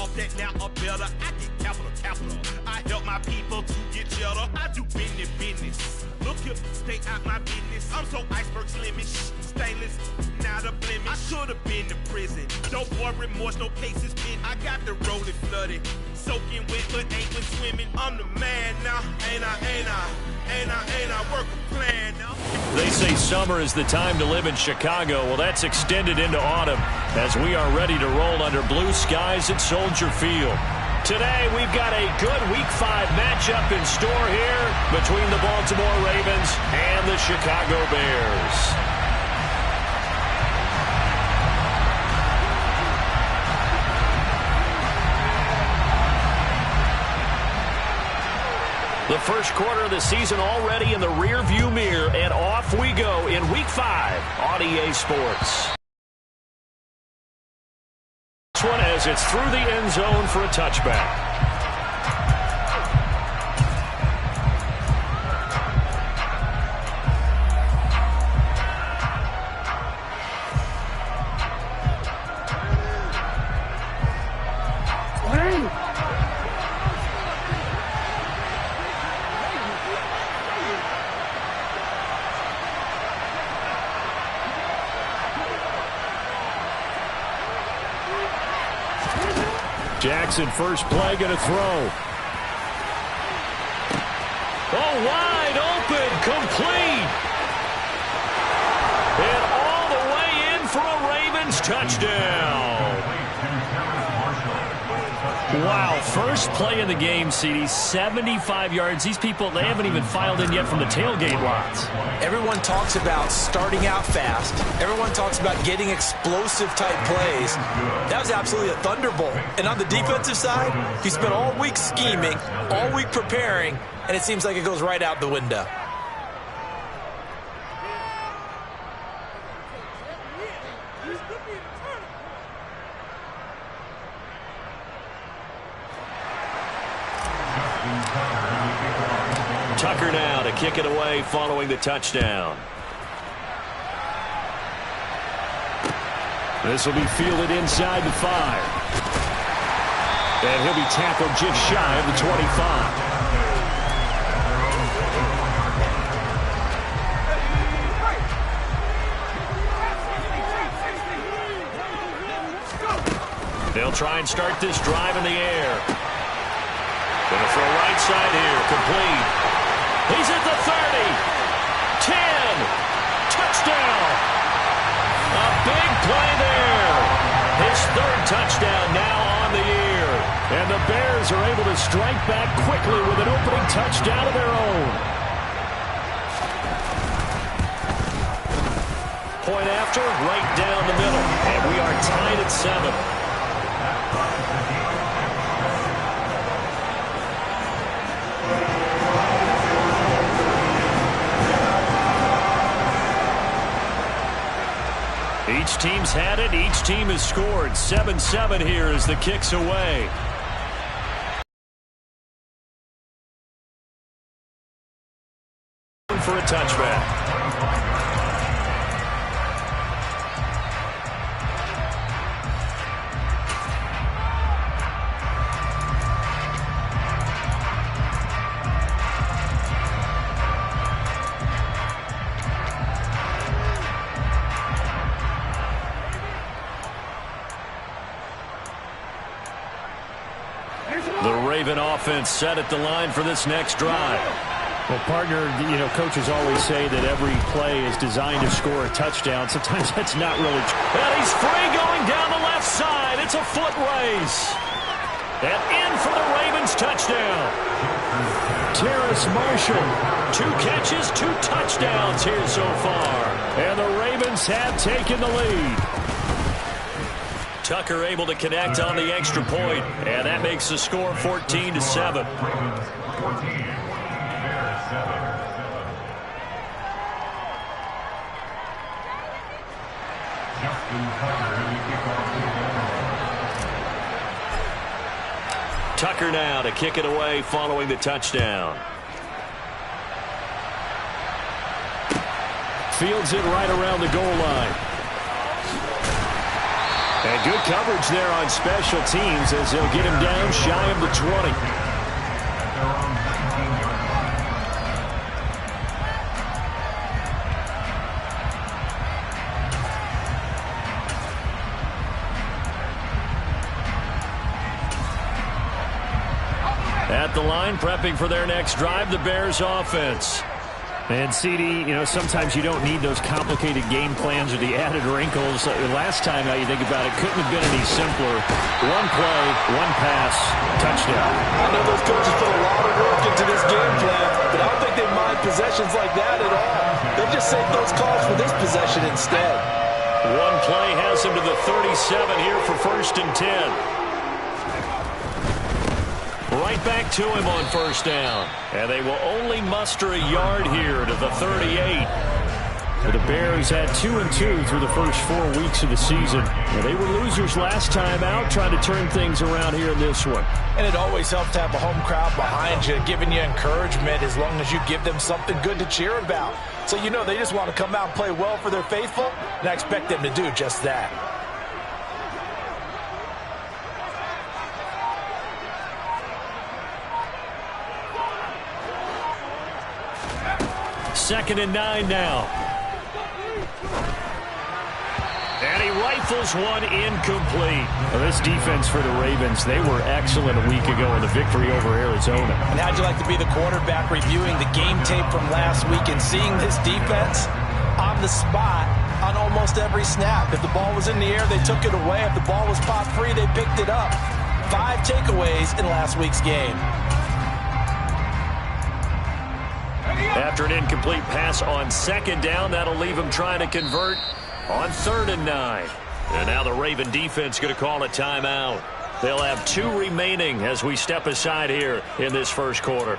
off that now or better. I get capital. I help my people to get cheddar. I do business. Look here, stay out my business. I'm so iceberg slimish, stainless, not a blemish. I could have been to prison. No more remorse, no cases pinned. I got the rolling flooded, soaking wet, but ain't been swimming. I'm the man now, ain't I work a plan now. They say summer is the time to live in Chicago. Well, that's extended into autumn as we are ready to roll under blue skies at Soldier Field. Today, we've got a good Week 5 matchup in store here between the Baltimore Ravens and the Chicago Bears. The first quarter of the season already in the rear-view mirror, and off we go in Week 5 on EA Sports. This one as it's through the end zone for a touchback. Jackson, first play, going to throw. Oh, wide open, complete. And all the way in for a Ravens touchdown. Wow, first play of the game, CD, 75 yards. These people, they haven't even filed in yet from the tailgate lots. Everyone talks about starting out fast. Everyone talks about getting explosive-type plays. That was absolutely a thunderbolt. And on the defensive side, he spent all week scheming, all week preparing, and it seems like it goes right out the window. Tucker now to kick it away following the touchdown. This will be fielded inside the 5. And he'll be tackled just shy of the 25. They'll try and start this drive in the air. Going to throw right side here, complete. He's at the 30, 10, touchdown. A big play there. His third touchdown now on the year. And the Bears are able to strike back quickly with an opening touchdown of their own. Point after, right down the middle. And we are tied at 7. Each team's had it. Each team has scored. 7-7 here as the kick's away. For a touchback. The Raven offense set at the line for this next drive. Well, partner, coaches always say that every play is designed to score a touchdown. Sometimes that's not really true. And he's free going down the left side. It's a foot race. And in for the Ravens touchdown. Terrace Marshall. 2 catches, 2 touchdowns here so far. And the Ravens have taken the lead. Tucker able to connect on the extra point, and that makes the score 14-7. Tucker now to kick it away following the touchdown. Fields it right around the goal line. And good coverage there on special teams as they'll get him down shy of the 20. At the line, prepping for their next drive, the Bears offense. And, CD, sometimes you don't need those complicated game plans or the added wrinkles. Last time, now you think about it, couldn't have been any simpler. One play, one pass, touchdown. I know those coaches put a lot of work into this game plan, but I don't think they mind possessions like that at all. They'll just save those calls for this possession instead. One play has him to the 37 here for 1st and 10. Right back to him on 1st down. And they will only muster a yard here to the 38. The Bears had 2-2 through the first 4 weeks of the season. They were losers last time out, trying to turn things around here in this one. And it always helps to have a home crowd behind you, giving you encouragement as long as you give them something good to cheer about. So they just want to come out and play well for their faithful, and I expect them to do just that. 2nd and 9 now. And he rifles one incomplete. Well, this defense for the Ravens, they were excellent a week ago in the victory over Arizona. And how'd you like to be the quarterback reviewing the game tape from last week and seeing this defense on the spot on almost every snap? If the ball was in the air, they took it away. If the ball was popped free, they picked it up. 5 takeaways in last week's game. After an incomplete pass on 2nd down, that'll leave him trying to convert on 3rd and 9. And now the Raven defense going to call a timeout. They'll have 2 remaining as we step aside here in this first quarter.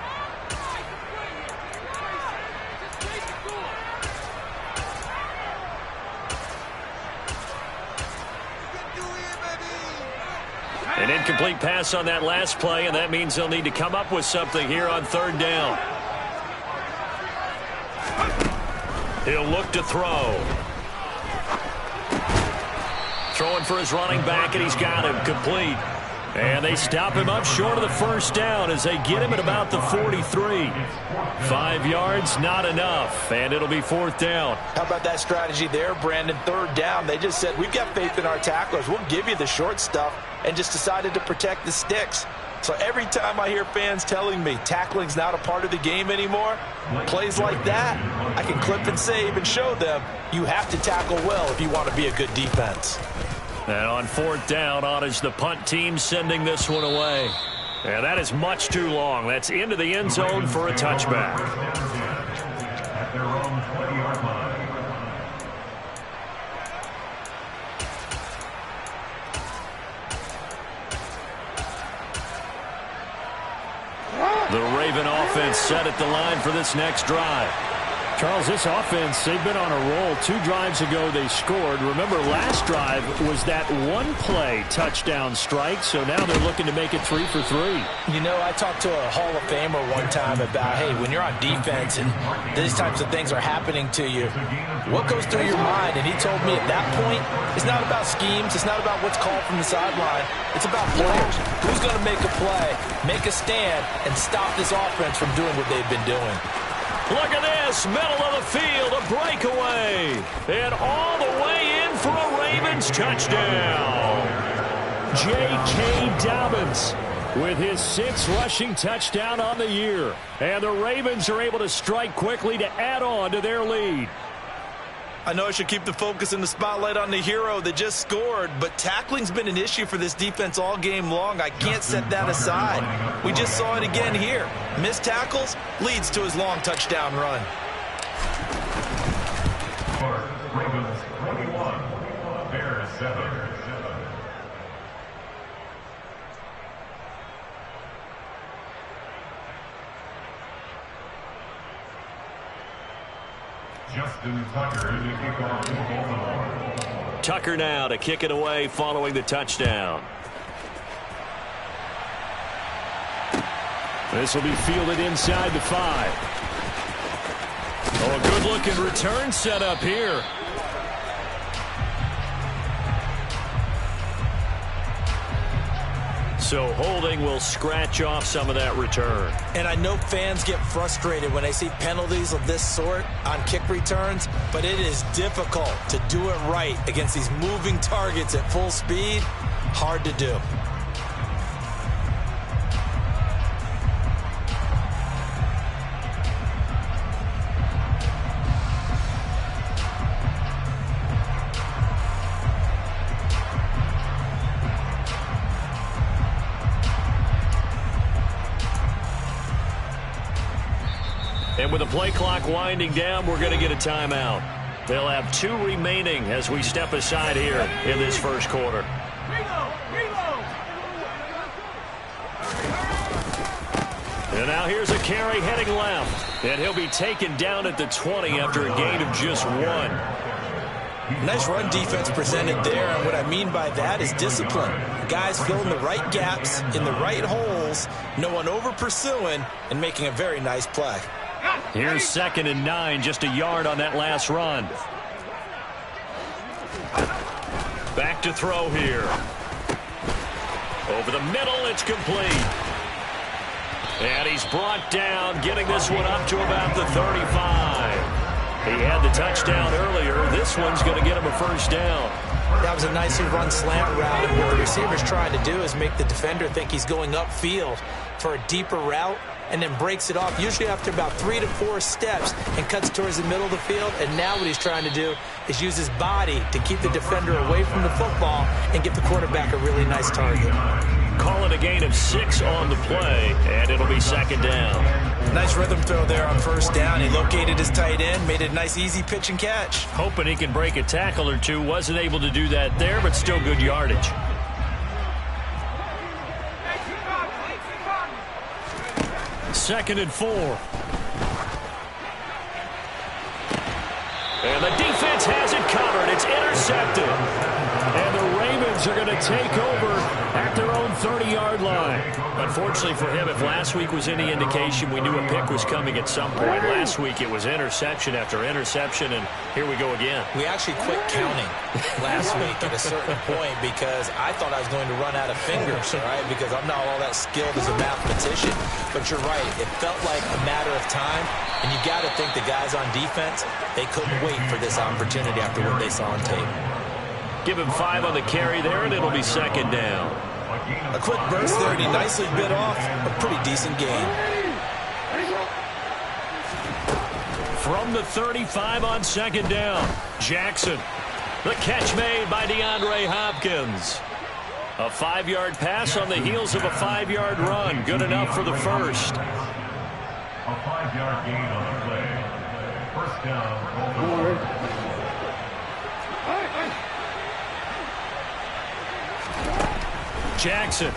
An incomplete pass on that last play, and that means they'll need to come up with something here on 3rd down. He'll look to throw. Throwing for his running back, and he's got him complete. And they stop him up short of the 1st down as they get him at about the 43. 5 yards, not enough, and it'll be 4th down. How about that strategy there, Brandon? 3rd down, they just said, we've got faith in our tacklers. We'll give you the short stuff, and just decided to protect the sticks. So every time I hear fans telling me tackling's not a part of the game anymore, plays like that, I can clip and save and show them you have to tackle well if you want to be a good defense. And on 4th down, on is the punt team sending this one away. And that is much too long. That's into the end zone for a touchback. At their own 20-yard line. The Raven offense set at the line for this next drive. Charles, this offense, they've been on a roll. 2 drives ago, they scored. Remember, last drive was that one-play touchdown strike, so now they're looking to make it 3 for 3. I talked to a Hall of Famer one time about, hey, when you're on defense and these types of things are happening to you, what goes through your mind? And he told me at that point, it's not about schemes. It's not about what's called from the sideline. It's about players. Who's going to make a play, make a stand, and stop this offense from doing what they've been doing? Look at this, middle of the field, a breakaway. And all the way in for a Ravens touchdown. J.K. Dobbins with his 6th rushing touchdown on the year. And the Ravens are able to strike quickly to add on to their lead. I know I should keep the focus and the spotlight on the hero that just scored, but tackling's been an issue for this defense all game long. I can't set that aside. We just saw it again here. Missed tackles leads to his long touchdown run. Ravens 21, Bears 7. Justin Tucker to kick off for Baltimore. Tucker now to kick it away following the touchdown. This will be fielded inside the 5. Oh, a good-looking return set up here. So holding will scratch off some of that return. And I know fans get frustrated when they see penalties of this sort on kick returns, but it is difficult to do it right against these moving targets at full speed. Hard to do. And with the play clock winding down, we're going to get a timeout. They'll have 2 remaining as we step aside here in this first quarter. And now here's a carry heading left. And he'll be taken down at the 20 after a gain of just 1. Nice run defense presented there, and what I mean by that is discipline. Guys filling the right gaps in the right holes, no one over pursuing, and making a very nice play. Here's 2nd and 9, just a yard on that last run. Back to throw here. Over the middle, it's complete. And he's brought down, getting this one up to about the 35. He had the touchdown earlier. This one's going to get him a first down. That was a nicely run slant route, and what the receiver's trying to do is make the defender think he's going upfield for a deeper route, and then breaks it off, usually after about 3 to 4 steps, and cuts towards the middle of the field. And now what he's trying to do is use his body to keep the defender away from the football and get the quarterback a really nice target. Call it a gain of 6 on the play, and it'll be 2nd down. Nice rhythm throw there on first down. He located his tight end, made it a nice easy pitch and catch. Hoping he can break a tackle or two. Wasn't able to do that there, but still good yardage. Second and 4. And the defense has it covered. It's intercepted. And the Ravens are going to take over at their own 30-yard line. Unfortunately for him, if last week was any indication, we knew a pick was coming at some point. Last week it was interception after interception, and here we go again. We actually quit counting last week at a certain point because I thought I was going to run out of fingers, right? Because I'm not all that skilled as a mathematician. But you're right. It felt like a matter of time, and you got to think the guys on defense, they couldn't wait for this opportunity after what they saw on tape. Give him 5 on the carry there, and it'll be 2nd down. A quick burst there, and he nicely bit off a pretty decent gain. From the 35 on 2nd down, Jackson. The catch made by DeAndre Hopkins. A 5-yard pass on the heels of a 5-yard run. Good enough for the first. A 5-yard gain on the play. First down. Jackson.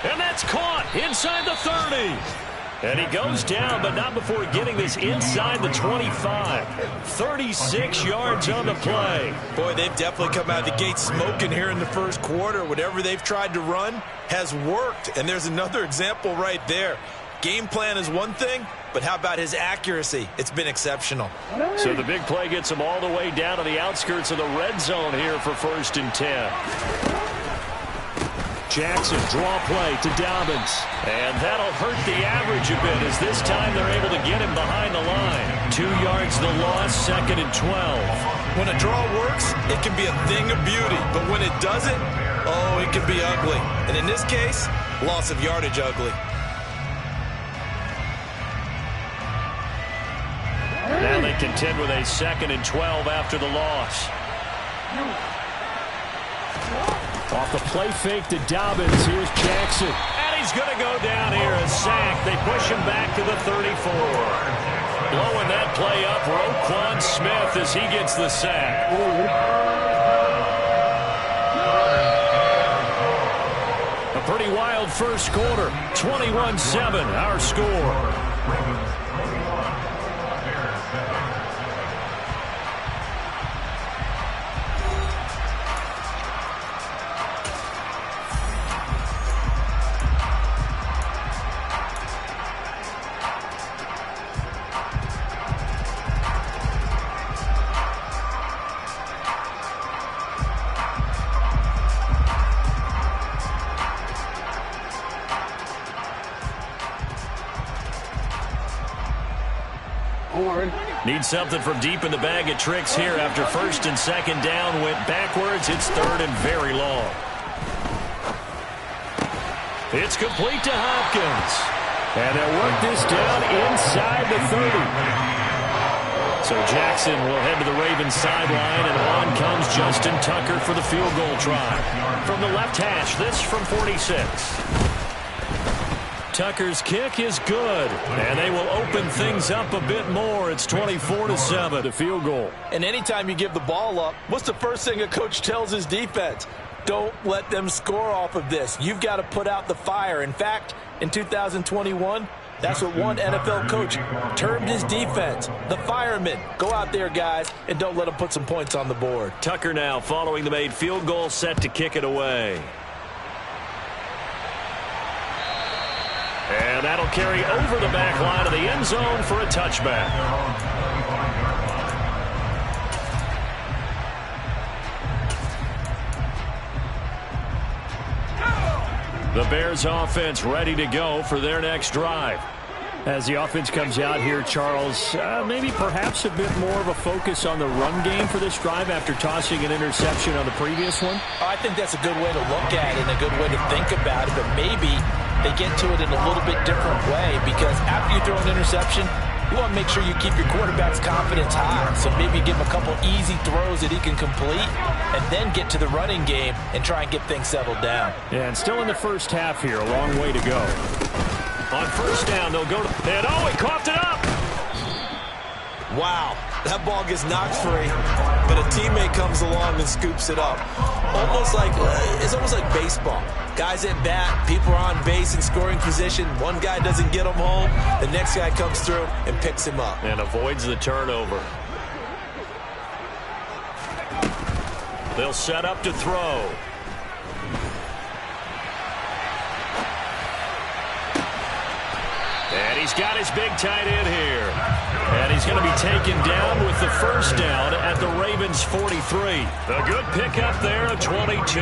And that's caught inside the 30. And he goes down, but not before getting this inside the 25. 36 yards on the play. Boy, they've definitely come out of the gate smoking here in the first quarter. Whatever they've tried to run has worked. And there's another example right there. Game plan is one thing, but how about his accuracy? It's been exceptional. So the big play gets him all the way down to the outskirts of the red zone here for 1st and 10. Jackson, draw play to Dobbins. And that'll hurt the average a bit as this time they're able to get him behind the line. 2 yards the loss, 2nd and 12. When a draw works, it can be a thing of beauty. But when it doesn't, oh, it can be ugly. And in this case, loss of yardage ugly. Now they contend with a 2nd and 12 after the loss. Off the play fake to Dobbins. Here's Jackson. And he's going to go down here. A sack. They push him back to the 34. Blowing that play up, Roquan Smith as he gets the sack. A pretty wild first quarter. 21-7, our score. Need something from deep in the bag of tricks here after first and second down went backwards. It's third and very long. It's complete to Hopkins. And they'll work this down inside the 30. So Jackson will head to the Ravens sideline, and on comes Justin Tucker for the field goal try. From the left hash, this from 46. Tucker's kick is good, and they will open things up a bit more. It's 24-7, the field goal. And anytime you give the ball up, what's the first thing a coach tells his defense? Don't let them score off of this. You've got to put out the fire. In fact, in 2021, that's what one NFL coach termed his defense, the firemen. Go out there, guys, and don't let them put some points on the board. Tucker now following the made field goal, set to kick it away. And that'll carry over the back line of the end zone for a touchback. The Bears offense ready to go for their next drive. As the offense comes out here, Charles, maybe perhaps a bit more of a focus on the run game for this drive after tossing an interception on the previous one? I think that's a good way to look at it and a good way to think about it, but maybe they get to it in a little bit different way, because after you throw an interception, you want to make sure you keep your quarterback's confidence high. So maybe give him a couple easy throws that he can complete and then get to the running game and try and get things settled down. Yeah, and still in the first half here, a long way to go. On first down, they'll go to... And oh, he coughed it up! Wow, that ball gets knocked free, but a teammate comes along and scoops it up. It's almost like baseball. Guys at bat, people are on base in scoring position. One guy doesn't get him home. The next guy comes through and picks him up. And avoids the turnover. They'll set up to throw. And he's got his big tight end here. And he's going to be taken down with the first down at the Ravens 43. A good pickup there at 22.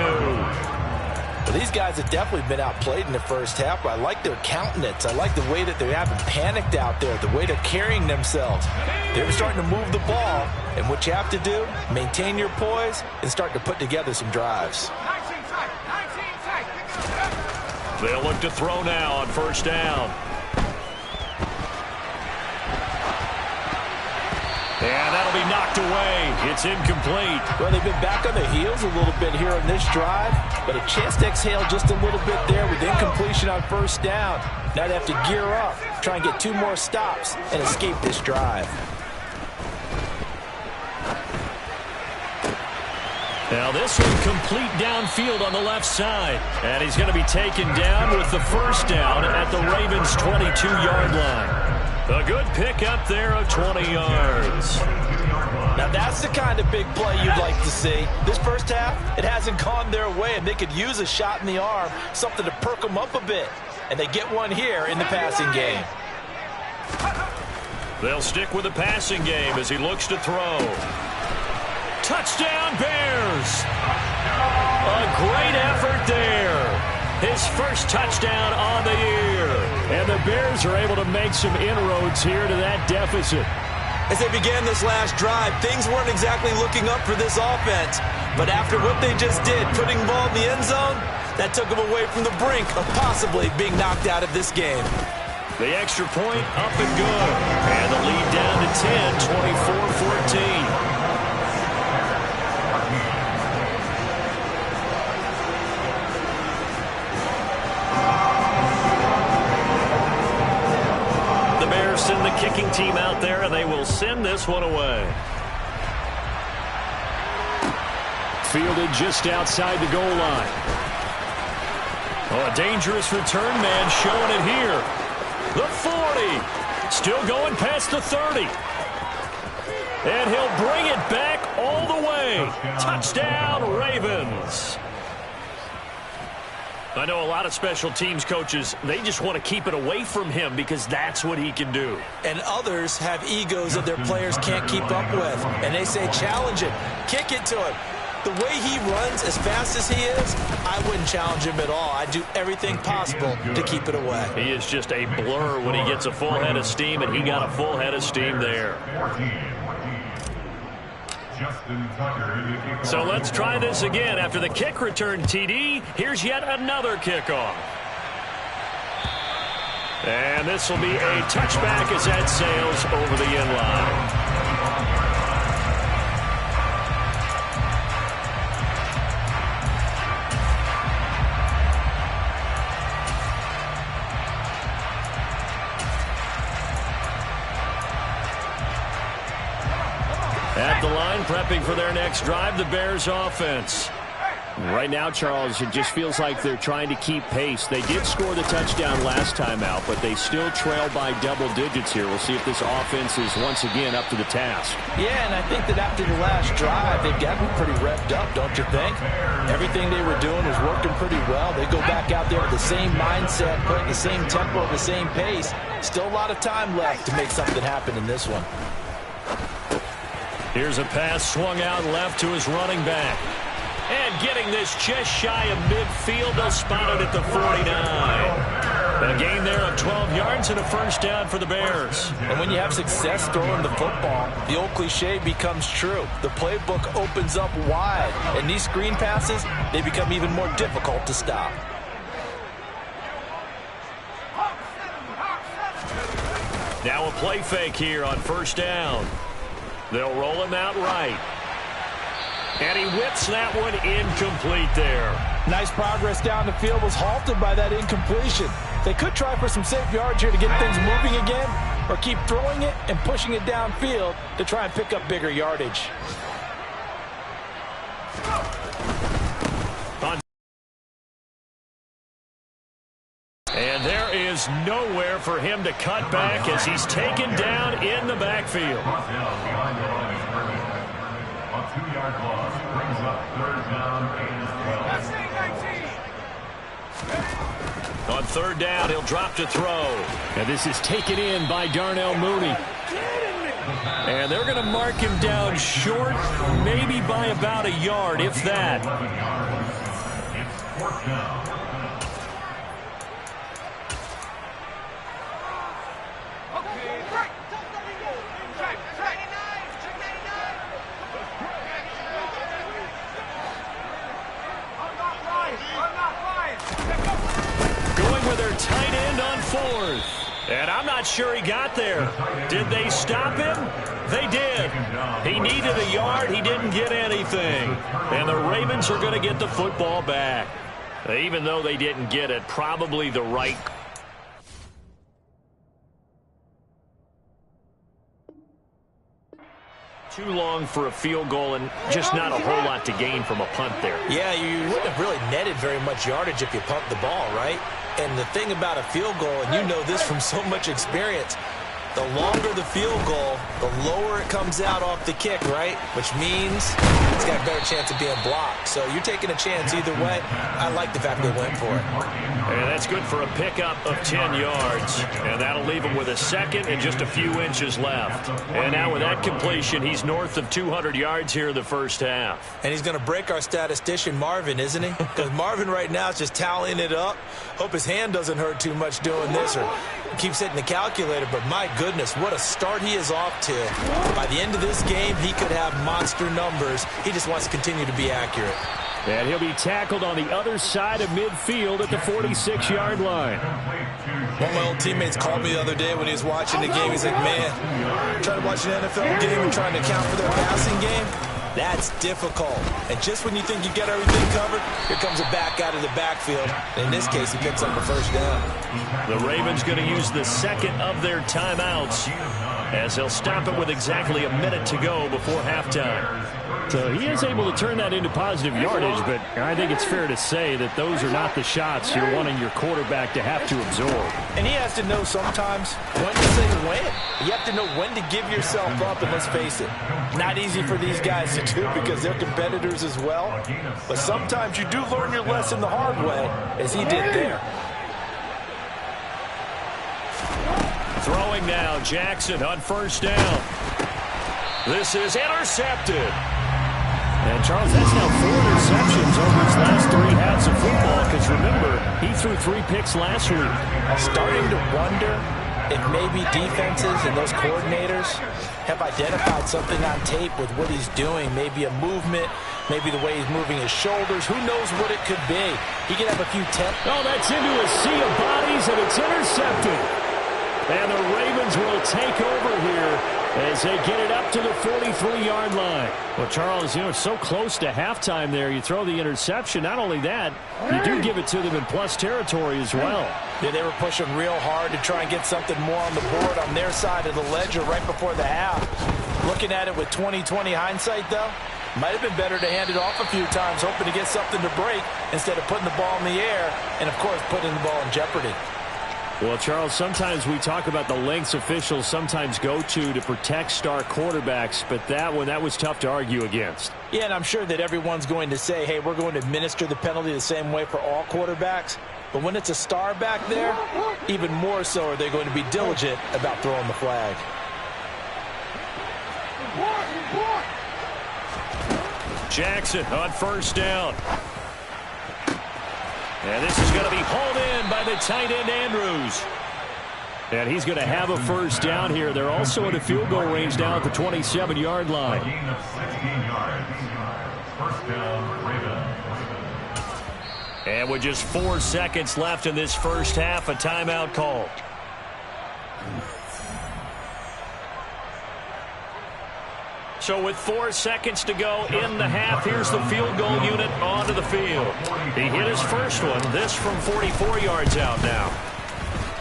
Well, these guys have definitely been outplayed in the first half, but I like their countenance. I like the way that they haven't panicked out there, the way they're carrying themselves. They're starting to move the ball, and what you have to do, maintain your poise and start to put together some drives. They'll look to throw now on first down. And that'll be knocked away. It's incomplete. Well, they've been back on their heels a little bit here on this drive, but a chance to exhale just a little bit there with incompletion on first down. Now they have to gear up, try and get 2 more stops and escape this drive. Now this one complete downfield on the left side. And he's going to be taken down with the first down at the Ravens' 22-yard line. A good pickup there of 20 yards. Now that's the kind of big play you'd like to see. This first half, it hasn't gone their way, and they could use a shot in the arm, something to perk them up a bit. And they get one here in the passing game. They'll stick with the passing game as he looks to throw. Touchdown, Bears! A great effort there. His first touchdown on the year. And the Bears are able to make some inroads here to that deficit. As they began this last drive, things weren't exactly looking up for this offense. But after what they just did, putting the ball in the end zone, that took them away from the brink of possibly being knocked out of this game. The extra point up and good. And the lead down to 10, 24-14. Send the kicking team out there, and they will send this one away. Fielded just outside the goal line. Oh, a dangerous return man showing it here. The 40. Still going past the 30. And he'll bring it back all the way. Touchdown, Ravens. I know a lot of special teams coaches, they just want to keep it away from him because that's what he can do. And others have egos that their players can't keep up with. And they say, challenge it, kick it to him. The way he runs as fast as he is, I wouldn't challenge him at all. I'd do everything possible to keep it away. He is just a blur when he gets a full head of steam, and he got a full head of steam there. So let's try this again. After the kick return TD, here's yet another kickoff. And this will be a touchback as that sails over the end line. At the line, prepping for their next drive, the Bears offense. Right now, Charles, it just feels like they're trying to keep pace. They did score the touchdown last time out, but they still trail by double digits here. We'll see if this offense is once again up to the task. Yeah, and I think that after the last drive, they've got to be pretty revved up, don't you think? Everything they were doing was working pretty well. They go back out there with the same mindset, playing the same tempo, the same pace. Still a lot of time left to make something happen in this one. Here's a pass swung out left to his running back. And getting this just shy of midfield, they'll spot it at the 49. A gain there of 12 yards and a first down for the Bears. And when you have success throwing the football, the old cliche becomes true. The playbook opens up wide. And these screen passes, they become even more difficult to stop. Now a play fake here on first down. They'll roll him out right. And he whips that one incomplete there. Nice progress down the field, was halted by that incompletion. They could try for some safe yards here to get things moving again, or keep throwing it and pushing it downfield to try and pick up bigger yardage. And there is nowhere for him to cut back as he's taken down in the backfield. A 2-yard loss brings up third down and 12. On third down, he'll drop to throw. And this is taken in by Darnell Mooney. And they're going to mark him down short, maybe by about a yard, if that. It's fourth down. Tight end on fourth. And I'm not sure he got there. Did they stop him? They did. He needed a yard. He didn't get anything. And the Ravens are going to get the football back. Even though they didn't get it, probably the right. Too long for a field goal and just not a whole lot to gain from a punt there. Yeah, you wouldn't have really netted very much yardage if you pumped the ball, right? And the thing about a field goal, and you know this from so much experience, the longer the field goal, the lower it comes out off the kick, right? Which means it's got a better chance of being blocked. So you're taking a chance either way. I like the fact they went for it. And that's good for a pickup of 10 yards. And that'll leave him with a second and just a few inches left. And now with that completion, he's north of 200 yards here in the first half. And he's going to break our statistician, Marvin, isn't he? Because Marvin right now is just tallying it up. Hope his hand doesn't hurt too much doing this or keeps hitting the calculator. But my goodness, what a start he is off to. By the end of this game, he could have monster numbers. He just wants to continue to be accurate. And he'll be tackled on the other side of midfield at the 46-yard line. One of my old teammates called me the other day when he was watching the game. He's like, man, trying to watch an NFL game and trying to account for their passing game, that's difficult. And just when you think you get everything covered, here comes a back out of the backfield. In this case, he picks up a first down. The Ravens going to use the second of their timeouts as they'll stop it with exactly a minute to go before halftime. So he is able to turn that into positive yardage, but I think it's fair to say that those are not the shots you're wanting your quarterback to have to absorb. And he has to know sometimes when to say when. You have to know when to give yourself up, and let's face it, not easy for these guys to do because they're competitors as well. But sometimes you do learn your lesson the hard way, as he did there. Throwing now, Jackson on first down. This is intercepted. And, Charles, that's now 4 interceptions over his last 3 halves of football because, remember, he threw 3 picks last week. Starting to wonder if maybe defenses and those coordinators have identified something on tape with what he's doing, maybe a movement, maybe the way he's moving his shoulders. Who knows what it could be? He could have a few Oh, that's into a sea of bodies, and it's intercepted. And the Ravens will take over here as they get it up to the 43-yard line. Well, Charles, it's so close to halftime there. You throw the interception. Not only that, you do give it to them in plus territory as well. Yeah, they were pushing real hard to try and get something more on the board on their side of the ledger right before the half. Looking at it with 20/20 hindsight, though, might have been better to hand it off a few times, hoping to get something to break instead of putting the ball in the air and, of course, putting the ball in jeopardy. Well, Charles, sometimes we talk about the lengths officials sometimes go to protect star quarterbacks, but that was tough to argue against. Yeah, and I'm sure that everyone's going to say, hey, we're going to administer the penalty the same way for all quarterbacks. But when it's a star back there, even more so are they going to be diligent about throwing the flag. Jackson on first down. And this is going to be hauled in by the tight end, Andrews. And he's going to have a first down here. They're also in a field goal range now at the 27-yard line. Gain of 16 yards. First down, Ravens. And with just 4 seconds left in this first half, a timeout called. So with 4 seconds to go in the half, here's the field goal unit onto the field. He hit his first one, this from 44 yards out now.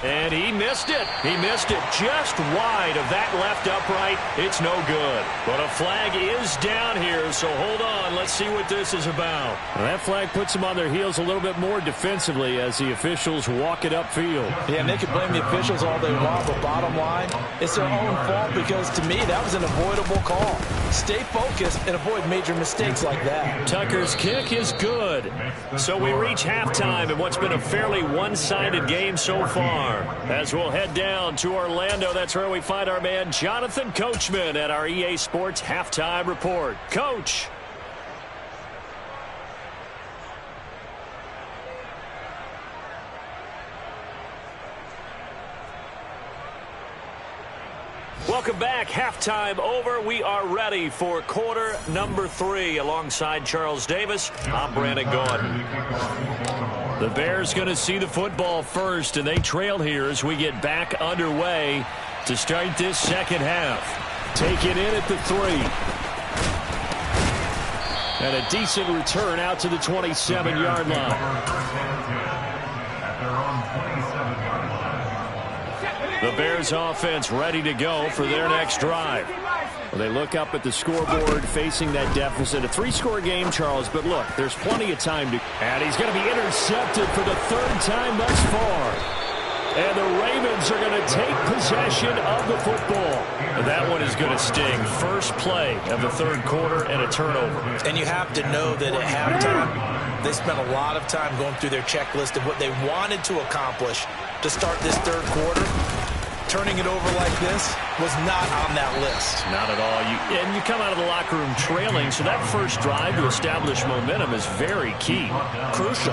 And he missed it. He missed it just wide of that left upright. It's no good. But a flag is down here, so hold on. Let's see what this is about. Well, that flag puts them on their heels a little bit more defensively as the officials walk it upfield. Yeah, and they can blame the officials all they want, but bottom line, it's their own fault because, to me, that was an avoidable call. Stay focused and avoid major mistakes like that. Tucker's kick is good. So we reach halftime in what's been a fairly one-sided game so far. As we'll head down to Orlando, that's where we find our man Jonathan Coachman at our EA Sports Halftime Report. Coach. Welcome back. Halftime over. We are ready for quarter number 3. Alongside Charles Davis, I'm Brandon Gordon. The Bears going to see the football first, and they trail here as we get back underway to start this second half. Taken in at the 3. And a decent return out to the 27-yard line. The Bears offense ready to go for their next drive. Well, they look up at the scoreboard facing that deficit. A 3-score game, Charles, but look, there's plenty of time to... And he's going to be intercepted for the 3rd time thus far. And the Ravens are going to take possession of the football. And that one is going to sting. First play of the 3rd quarter and a turnover. And you have to know that at halftime, they spent a lot of time going through their checklist of what they wanted to accomplish to start this 3rd quarter. Turning it over like this was not on that list. Not at all. And you come out of the locker room trailing, so that first drive to establish momentum is very key. Crucial.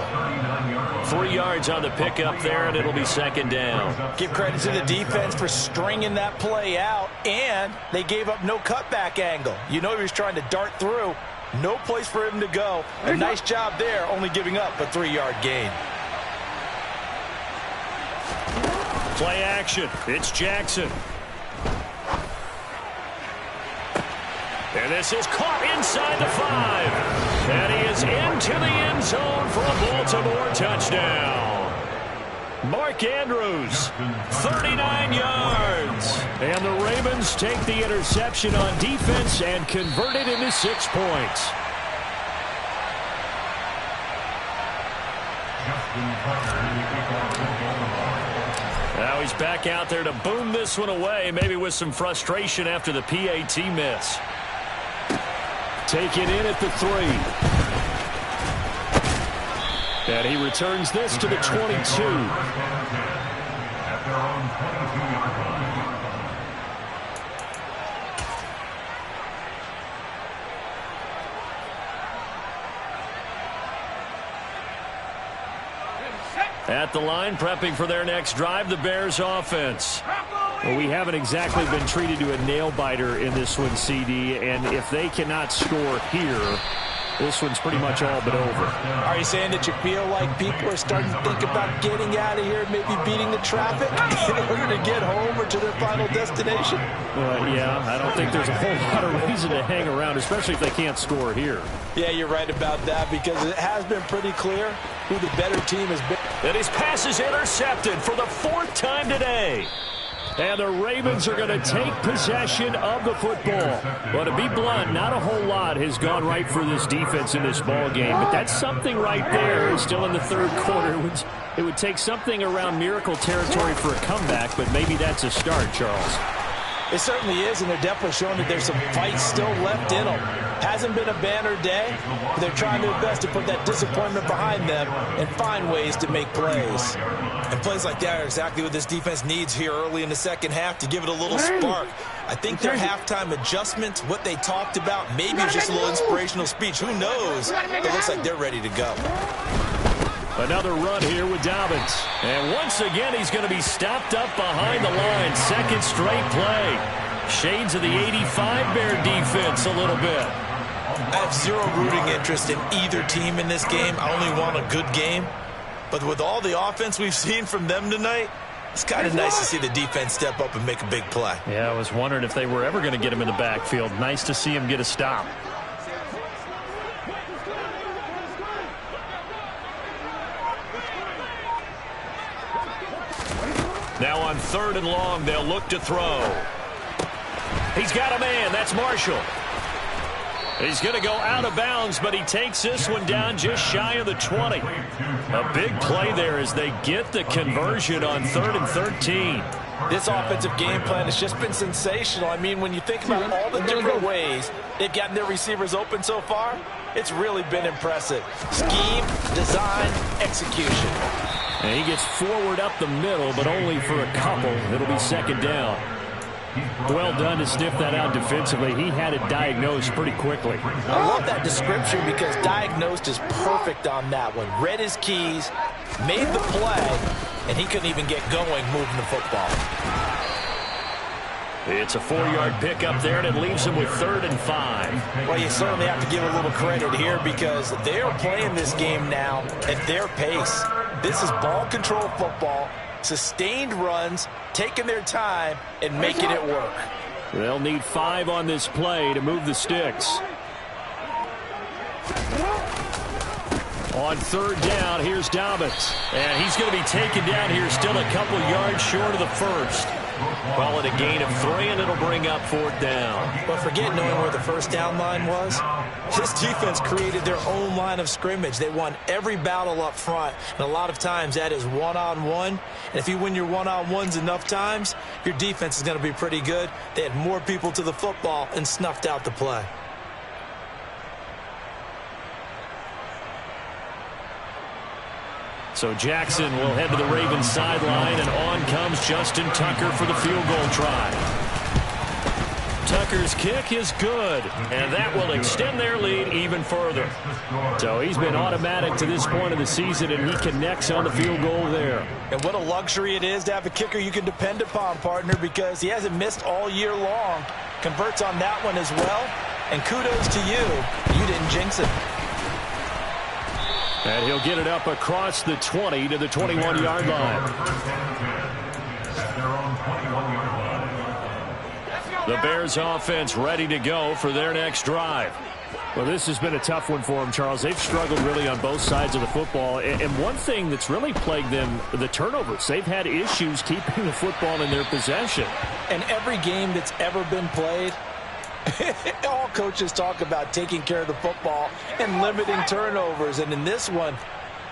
3 yards on the pickup there, and it'll be 2nd down. Give credit to the defense for stringing that play out, and they gave up no cutback angle. You know he was trying to dart through. No place for him to go. A nice job there, only giving up a 3-yard gain. Play action. It's Jackson. And this is caught inside the 5. And he is into the end zone for a Baltimore touchdown. Mark Andrews, 39 yards. And the Ravens take the interception on defense and convert it into 6 points. Now he's back out there to boom this one away, maybe with some frustration after the PAT miss. Taken in at the 3. And he returns this to the 22. At the line, prepping for their next drive, the Bears offense. Well, we haven't exactly been treated to a nail-biter in this one, CD, and if they cannot score here, this one's pretty much all but over. Are you saying that you feel like people are starting to think about getting out of here and maybe beating the traffic in order to get home or to their final destination? Yeah, I don't think there's a whole lot of reason to hang around, especially if they can't score here. Yeah, you're right about that because it has been pretty clear who the better team has been. And his pass is intercepted for the 4th time today. And the Ravens are going to take possession of the football. But to be blunt, not a whole lot has gone right for this defense in this ball game. But that's something right there. Still in the 3rd quarter. It would take something around miracle territory for a comeback, but maybe that's a start, Charles. It certainly is, and they're definitely showing that there's some fight still left in them. Hasn't been a banner day, but they're trying their best to put that disappointment behind them and find ways to make plays. And plays like that are exactly what this defense needs here early in the second half to give it a little spark. I think their halftime adjustments, what they talked about, maybe it was just a little inspirational speech. Who knows? It looks like they're ready to go. Another run here with Dobbins. And once again, he's going to be stopped up behind the line. 2nd straight play. Shades of the 85 Bear defense a little bit. I have zero rooting interest in either team in this game. I only want a good game. But with all the offense we've seen from them tonight, it's kind of nice to see the defense step up and make a big play. Yeah, I was wondering if they were ever going to get him in the backfield. Nice to see him get a stop. Now on 3rd and long, they'll look to throw. He's got a man. That's Marshall. He's going to go out of bounds, but he takes this one down just shy of the 20. A big play there as they get the conversion on 3rd and 13. This offensive game plan has just been sensational. I mean, when you think about all the different ways they've gotten their receivers open so far, it's really been impressive. Scheme, design, execution. And he gets forward up the middle, but only for a couple. It'll be 2nd down. Well done to sniff that out defensively. He had it diagnosed pretty quickly. I love that description because diagnosed is perfect on that one. Read his keys, made the play, and he couldn't even get going moving the football. It's a 4-yard pickup there, and it leaves him with 3rd and 5. Well, you certainly have to give a little credit here because they're playing this game now at their pace. This is ball control football, sustained runs, taking their time, and making it work. They'll need 5 on this play to move the sticks. On 3rd down, here's Dobbins. And he's going to be taken down here still a couple yards short of the 1st. Call it a gain of 3, and it'll bring up 4th down. But forget knowing where the 1st down line was. This defense created their own line of scrimmage. They won every battle up front, and a lot of times that is one-on-one. And if you win your one-on-ones enough times, your defense is going to be pretty good. They had more people to the football and snuffed out the play. So Jackson will head to the Ravens sideline, and on comes Justin Tucker for the field goal try. Tucker's kick is good, and that will extend their lead even further. So he's been automatic to this point of the season, and he connects on the field goal there. And what a luxury it is to have a kicker you can depend upon, partner, because he hasn't missed all year long. Converts on that one as well, and kudos to you. You didn't jinx it. And he'll get it up across the 20 to the 21-yard line. The Bears offense ready to go for their next drive. Well, this has been a tough one for them, Charles. They've struggled really on both sides of the football. And one thing that's really plagued them, the turnovers. They've had issues keeping the football in their possession. And every game that's ever been played, all coaches talk about taking care of the football and limiting turnovers. And in this one,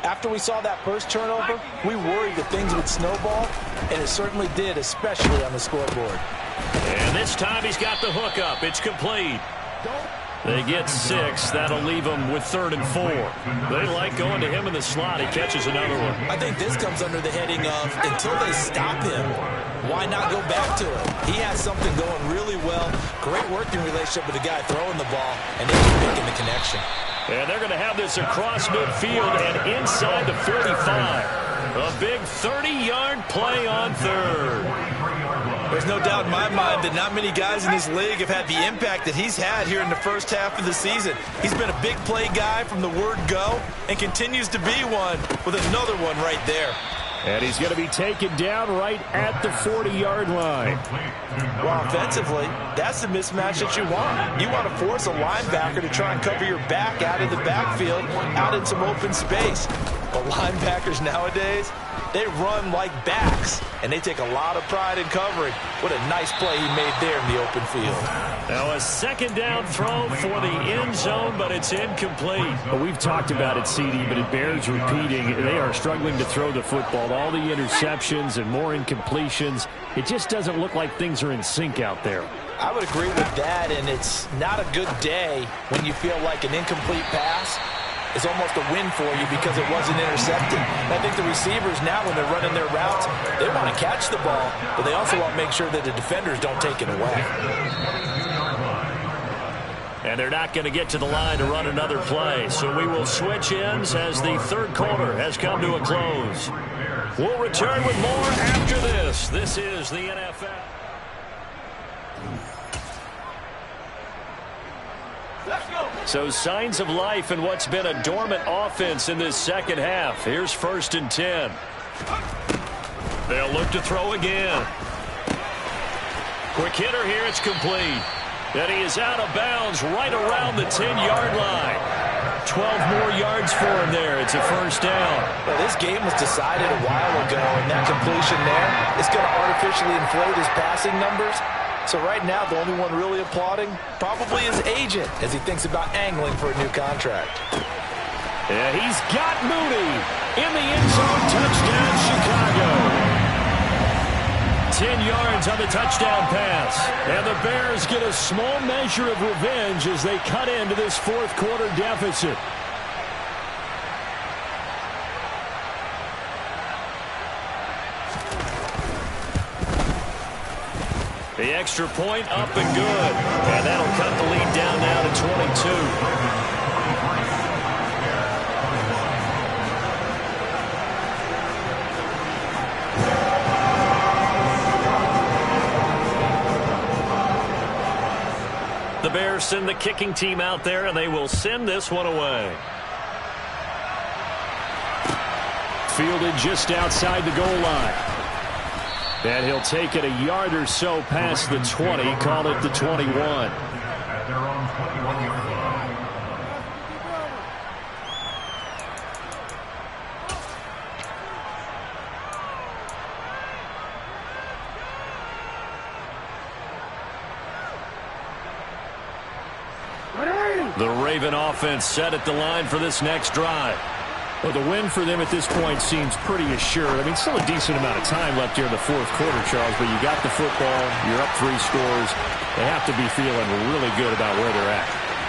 after we saw that first turnover, we worried that things would snowball, and it certainly did, especially on the scoreboard. And this time he's got the hook up. It's complete. They get 6. That'll leave them with 3rd and 4. They like going to him in the slot. He catches another one. I think this comes under the heading of until they stop him, why not go back to it? He has something going really well. Great working relationship with the guy throwing the ball, and they keep making the connection. And they're going to have this across midfield and inside the 45. A big 30-yard play on third. There's no doubt in my mind that not many guys in this league have had the impact that he's had here in the first half of the season. He's been a big play guy from the word go and continues to be one with another one right there. And he's going to be taken down right at the 40-yard line. Well, offensively, that's the mismatch that you want. You want to force a linebacker to try and cover your back out of the backfield, out in some open space. But linebackers nowadays, they run like backs, and they take a lot of pride in covering. What a nice play he made there in the open field. Now a second down throw for the end zone, but it's incomplete. Well, we've talked about it, CD, but it bears repeating. They are struggling to throw the football. All the interceptions and more incompletions. It just doesn't look like things are in sync out there. I would agree with that, and it's not a good day when you feel like an incomplete pass is almost a win for you because it wasn't intercepted. And I think the receivers now, when they're running their routes, they want to catch the ball, but they also want to make sure that the defenders don't take it away. And they're not going to get to the line to run another play, so we will switch ends as the third quarter has come to a close. We'll return with more after this. This is the NFL. So signs of life in what's been a dormant offense in this second half. Here's 1st and 10. They'll look to throw again. Quick hitter here. It's complete. And he is out of bounds right around the 10-yard line. 12 more yards for him there. It's a first down. Well, this game was decided a while ago, and that completion there is going to artificially inflate his passing numbers. So right now, the only one really applauding probably his agent as he thinks about angling for a new contract. Yeah, he's got Mooney in the end zone. Touchdown, Chicago. 10 yards on the touchdown pass. And the Bears get a small measure of revenge as they cut into this fourth quarter deficit. The extra point up and good. And that'll cut the lead down now to 22. The Bears send the kicking team out there, and they will send this one away. Fielded just outside the goal line. And he'll take it a yard or so past the 20, call it the 21. At their own 21-yard line. The Raven offense set at the line for this next drive. Well, the win for them at this point seems pretty assured. I mean, still a decent amount of time left here in the fourth quarter, Charles, but you got the football, you're up 3 scores. They have to be feeling really good about where they're at.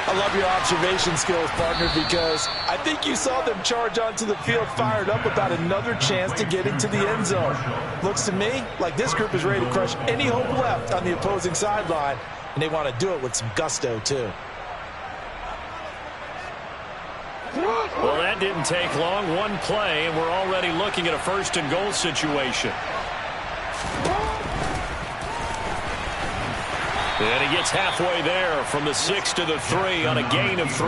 I love your observation skills, partner, because I think you saw them charge onto the field fired up about another chance to get into the end zone. Looks to me like this group is ready to crush any hope left on the opposing sideline, and they want to do it with some gusto, too. Well, that didn't take long. One play, and we're already looking at a 1st and goal situation. And he gets halfway there from the 6 to the 3 on a gain of 3.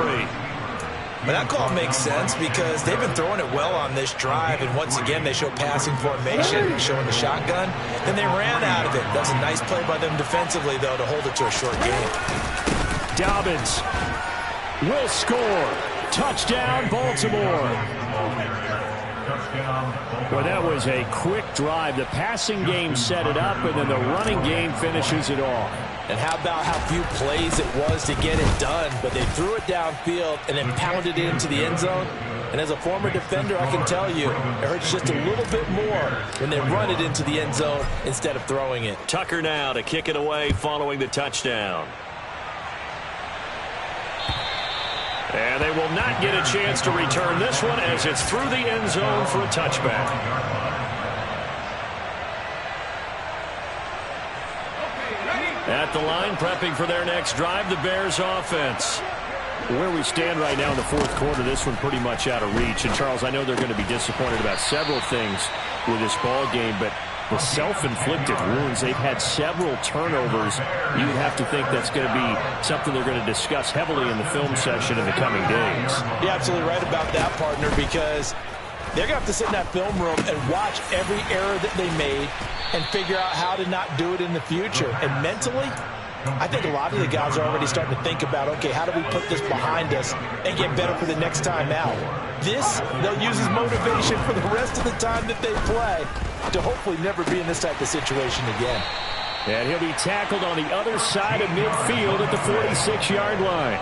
But that call makes sense because they've been throwing it well on this drive, and once again they show passing formation, showing the shotgun. Then they ran out of it. That's a nice play by them defensively, though, to hold it to a short game. Dobbins will score. Touchdown, Baltimore. Well, that was a quick drive. The passing game set it up, and then the running game finishes it off. And how about how few plays it was to get it done, but they threw it downfield and then pounded it into the end zone. And as a former defender, I can tell you, it hurts just a little bit more when they run it into the end zone instead of throwing it. Tucker now to kick it away following the touchdown. And they will not get a chance to return this one as it's through the end zone for a touchback. At the line, prepping for their next drive, the Bears offense. Where we stand right now in the fourth quarter, this one pretty much out of reach. And, Charles, I know they're going to be disappointed about several things with this ball game, but the self-inflicted wounds, they've had several turnovers. You'd have to think that's going to be something they're going to discuss heavily in the film session in the coming days. You're absolutely right about that, partner, because they're going to have to sit in that film room and watch every error that they made and figure out how to not do it in the future. And mentally, I think a lot of the guys are already starting to think about, okay, how do we put this behind us and get better for the next time out? This, they'll use as motivation for the rest of the time that they play to hopefully never be in this type of situation again. And he'll be tackled on the other side of midfield at the 46-yard line.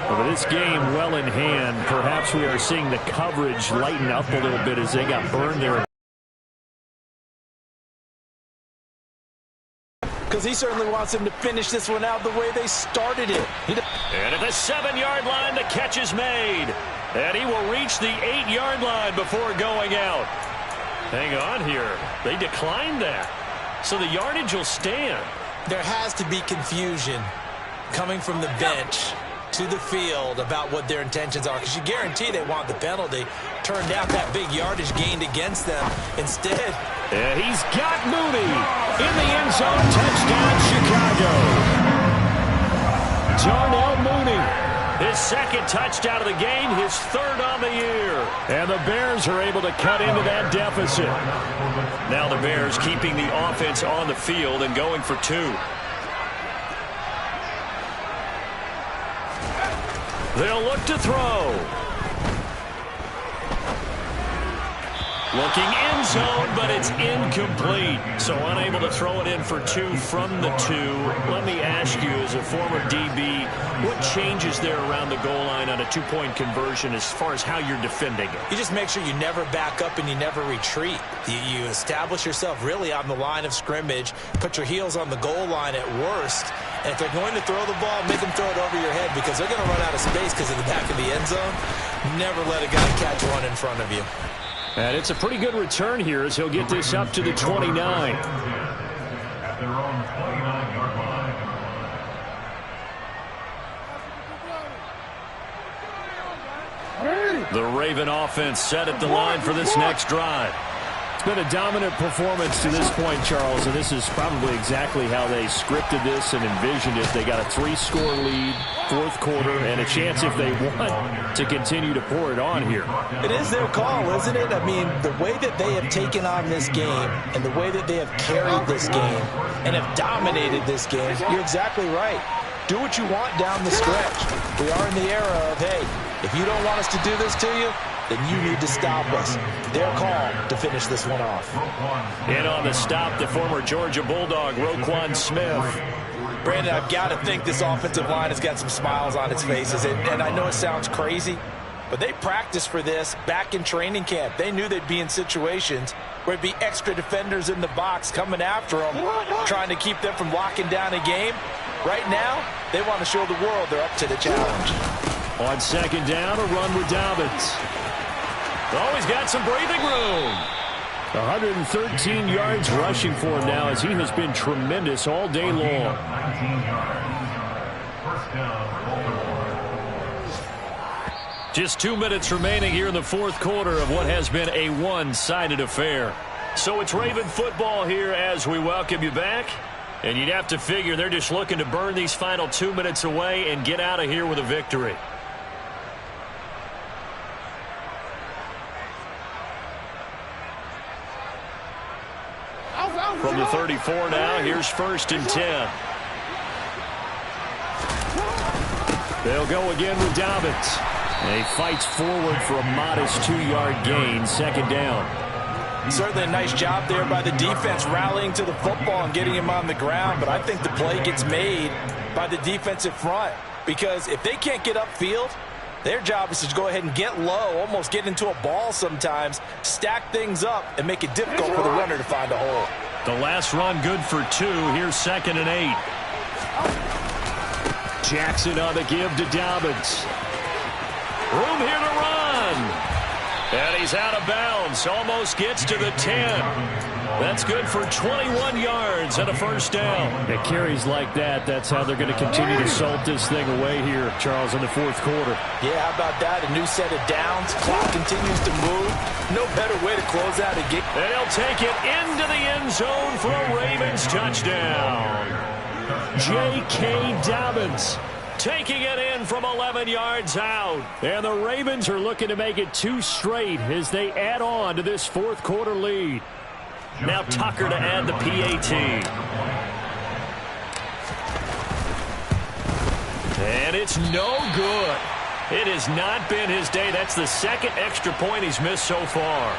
Well, with this game well in hand, perhaps we are seeing the coverage lighten up a little bit as they got burned there. Because he certainly wants them to finish this one out the way they started it. And at the 7-yard line, the catch is made. And he will reach the 8-yard line before going out. Hang on here. They declined that. So the yardage will stand. There has to be confusion coming from the bench to the field about what their intentions are, because you guarantee they want the penalty. Turned out that big yardage gained against them. Instead, and he's got Mooney in the end zone. Touchdown, Chicago. Darnell Mooney, his second touchdown of the game, his third on the year. And the Bears are able to cut into that deficit. Now the Bears keeping the offense on the field and going for two. They'll look to throw. Looking end zone, but it's incomplete. So unable to throw it in for two from the two. Let me ask you, as a former DB, what changes there around the goal line on a two-point conversion as far as how you're defending it? You just make sure you never back up and you never retreat. You establish yourself really on the line of scrimmage, put your heels on the goal line at worst, and if they're going to throw the ball, make them throw it over your head, because they're going to run out of space because of the back of the end zone. Never let a guy catch one in front of you. And it's a pretty good return here as he'll get this up to the 29. At their own 29-yard line. The Raven offense set at the line for this next drive. It's been a dominant performance to this point, Charles, and this is probably exactly how they scripted this and envisioned it. They got a 3-score lead, fourth quarter, and a chance, if they want, to continue to pour it on here. It is their call, isn't it? I mean, the way that they have taken on this game and the way that they have carried this game and have dominated this game, you're exactly right. Do what you want down the stretch. We are in the era of, hey, if you don't want us to do this to you, then you need to stop us. Their call to finish this one off. In on the stop, the former Georgia Bulldog, Roquan Smith. Brandon, I've got to think this offensive line has got some smiles on its faces. And I know it sounds crazy, but they practiced for this back in training camp. They knew they'd be in situations where it'd be extra defenders in the box coming after them, trying to keep them from locking down a game. Right now, they want to show the world they're up to the challenge. On second down, a run with Dobbins. Oh, he's got some breathing room. 113 yards rushing for him now, as he has been tremendous all day long. 19 yards. First down, Just 2 minutes remaining here in the fourth quarter of what has been a one-sided affair. So it's Raven football here as we welcome you back. And you'd have to figure they're just looking to burn these final 2 minutes away and get out of here with a victory. From the 34 now, here's 1st and 10. They'll go again with Dobbins. And he fights forward for a modest 2-yard gain, second down. Certainly a nice job there by the defense, rallying to the football and getting him on the ground. But I think the play gets made by the defensive front, because if they can't get upfield, their job is to go ahead and get low, almost get into a ball sometimes, stack things up, and make it difficult for the runner to find a hole. The last run good for 2. Here's 2nd and 8. Jackson on the give to Dobbins. Room here to run. And he's out of bounds. Almost gets to the 10. That's good for 21 yards and a first down. At carries like that, that's how they're going to continue to salt this thing away here, Charles, in the fourth quarter. Yeah, how about that? A new set of downs. Clock continues to move. No better way to close out a game. And he'll take it into the end zone for a Ravens touchdown. J.K. Dobbins taking it in from 11 yards out. And the Ravens are looking to make it 2 straight as they add on to this fourth quarter lead. Now Tucker to add the PAT. And it's no good. It has not been his day. That's the second extra point he's missed so far.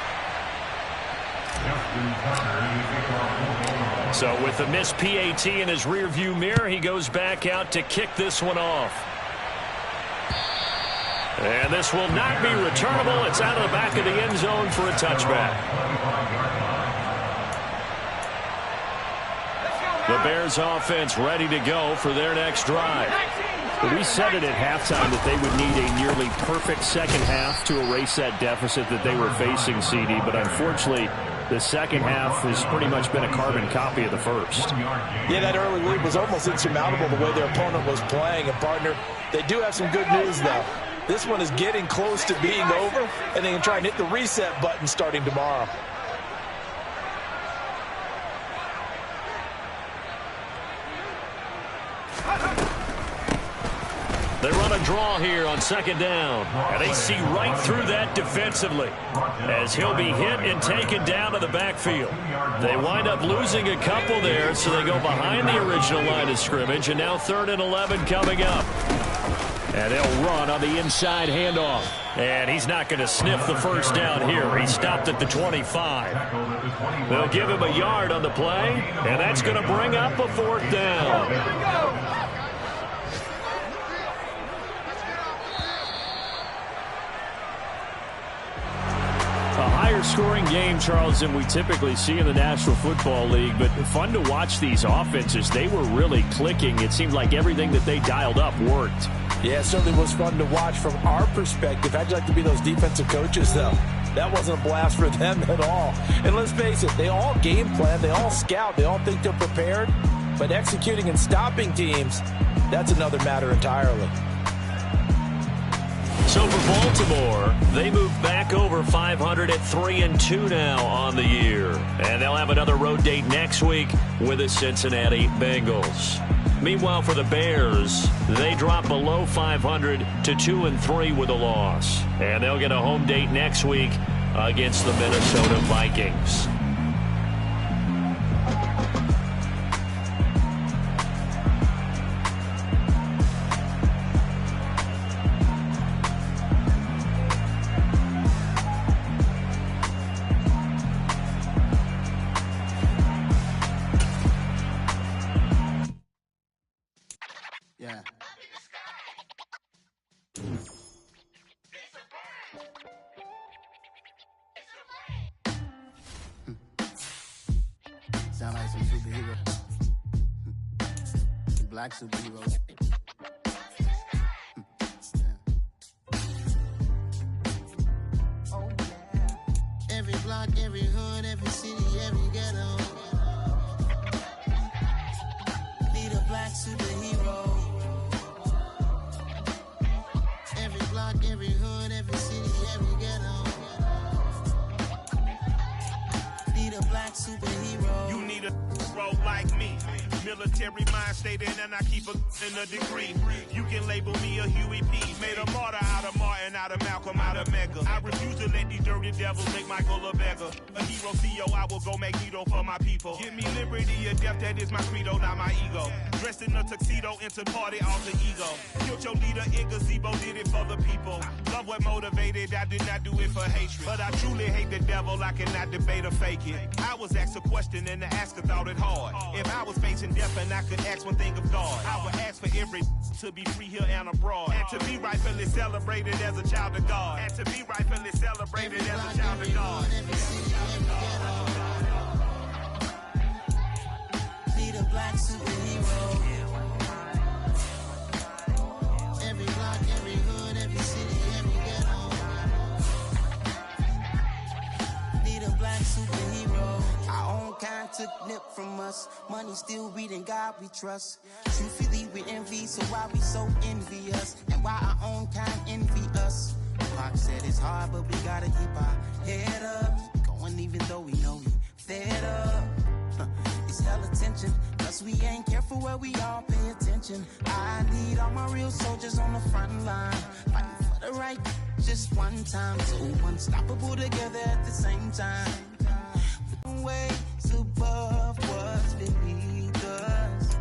So with the missed PAT in his rearview mirror, he goes back out to kick this one off. And this will not be returnable. It's out of the back of the end zone for a touchback. The Bears offense ready to go for their next drive. We said it at halftime that they would need a nearly perfect second half to erase that deficit that they were facing, CD. But unfortunately, the second half has pretty much been a carbon copy of the first. Yeah, that early lead was almost insurmountable the way their opponent was playing. And, partner, they do have some good news, though. This one is getting close to being over, and they can try and hit the reset button starting tomorrow. They run a draw here on second down, and they see right through that defensively as he'll be hit and taken down to the backfield. They wind up losing a couple there, so they go behind the original line of scrimmage, and now 3rd and 11 coming up. And they'll run on the inside handoff. And he's not going to sniff the first down here. He stopped at the 25. They'll give him a yard on the play, and that's going to bring up a 4th down. A higher scoring game, Charles, than we typically see in the National Football League, but fun to watch these offenses. They were really clicking. It seemed like everything that they dialed up worked. Yeah, it certainly was fun to watch from our perspective. How'd you like to be those defensive coaches, though? That wasn't a blast for them at all. And let's face it, they all game plan, they all scout, they all think they're prepared, but executing and stopping teams, that's another matter entirely. So for Baltimore, they move back over 500 at 3-2 now on the year. And they'll have another road date next week with the Cincinnati Bengals. Meanwhile, for the Bears, they drop below 500 to 2-3 with a loss. And they'll get a home date next week against the Minnesota Vikings. Sound like some superhero. Black superheroes. Oh, yeah. Every block, every hood, every city, every ghetto. Need a black superhero. Every block, every hood, every city, every ghetto. Need a black superhero. You need a role like me. Military mind stated, and I keep in a degree. You can label me a Huey P. Made a martyr out of Martin, out of Malcolm, out of Mega. I refuse to let these dirty devils make Michael a beggar. A hero CEO, I will go Magneto for my people. Give me liberty or death, that is my credo, not my ego. Dressed in a tuxedo, into party, alter ego. Killed your leader in gazebo, did it for the people. Love what motivated, I did not do it for hatred. But I truly hate the devil, I cannot debate or fake it. I was asked a question and the asker thought it hard. If I was facing death and I could ask one thing of God, I would ask for every to be free here and abroad, and to be rightfully celebrated as a child of God, and to be rightfully celebrated as a child of God. Need a black superhero. Every block, every hood, every city, every ghetto. from us. Money still reading God we trust. Truthfully we envy, so why we so envious? And why our own kind envy us? Pac said it's hard, but we gotta keep our head up. Going even though we know we fed up. It's hell attention, cause we ain't careful where we all pay attention. I need all my real soldiers on the front line, fighting for the right just one time. So unstoppable together at the same time. We're way above what's beneath us.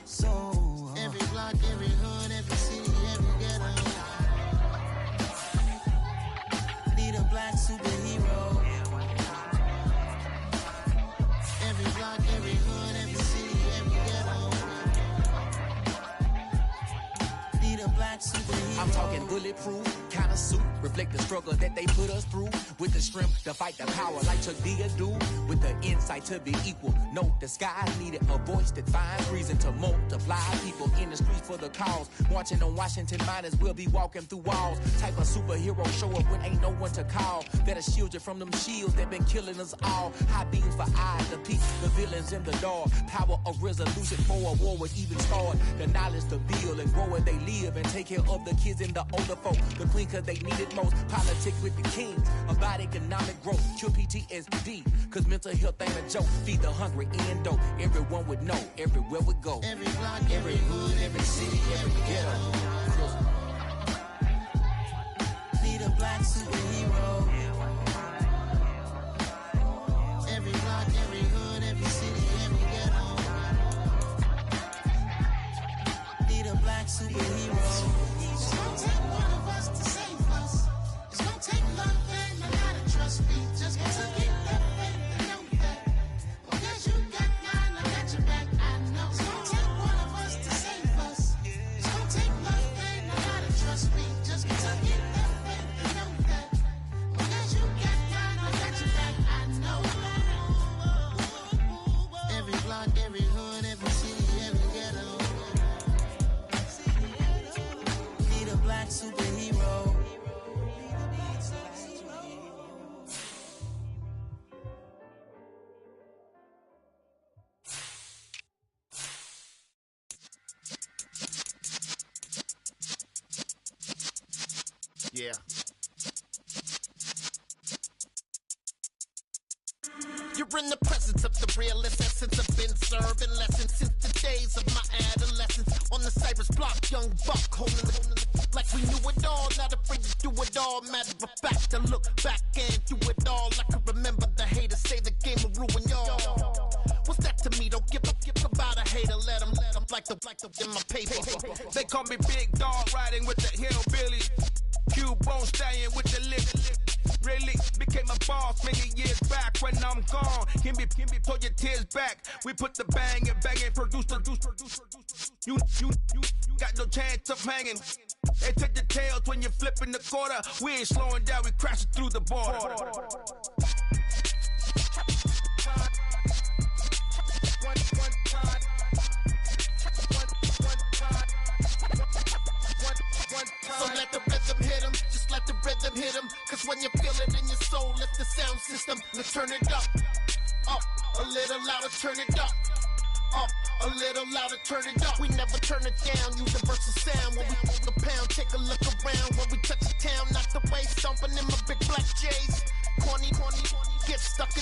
So every block, every hood, every city, every ghetto need a black superhero. Every block, every hood, every city, every ghetto need a black superhero. I'm talking bulletproof kind of suit, reflect the struggle that they put us through. With the strength to fight the power like Chuck D do. With the insight to be equal. No, the sky needed a voice that finds reason to multiply. People in the streets for the cause. Marching on Washington miners will be walking through walls. Type of superhero show up when ain't no one to call. Better shield you from them shields that been killing us all. High beams for eyes, the peak, the villains in the dark. Power of resolution for a war would even start. The knowledge to build and grow where they live. And take care of the kids and the older folk. The clean cause they need it most. Politics with the kings. About economic growth. Cure PTSD. Cause mental health ain't a joke. Feed the hungry and dope. Everyone would know. Everywhere we go. Every block, every hood, every city, every ghetto need a black superhero. Every block, every hood, every city, every ghetto need a black superhero. It's gonna take one of us to save us. It's gonna take love and a lot of trust. We just gotta get that faith and know that. Because you got mine, I got your back, I know. It's gonna take one of us to save us. It's gonna take love and a lot of trust. We just gotta get that faith and know that. Because you got mine, I got your back, I know. Every block, every hood, every city, every ghetto need a black superhero. Yeah. You're in the presence of the realest essence. I've been serving lessons since the days of my adolescence. On the Cypress block, young buck holding the like we knew it all, not afraid to do it all. Matter of fact, to look back and do it all. I can remember the haters say the game will ruin y'all. What's that to me? Don't give about a hater. Let them like the in my paper. They call me Big Dog, riding with the hillbillies. Q-Bone stallion with the lip. Really became a boss many years back. When I'm gone, can be pull your tears back. We put the bang and produce. You got no chance of hanging. They take the tails when you're flipping the quarter. We ain't slowing down, we crashing through the border. So let the rhythm hit him, just let the rhythm hit him. Cause when you feel it in your soul, lift the sound system. Let's turn it up, a little louder, turn it up, a little louder, turn it up. We never turn it down, universal sound. When we move the pound, take a look around. When we touch the town, not the way, stomping in my big black J's. Corny, get stuck in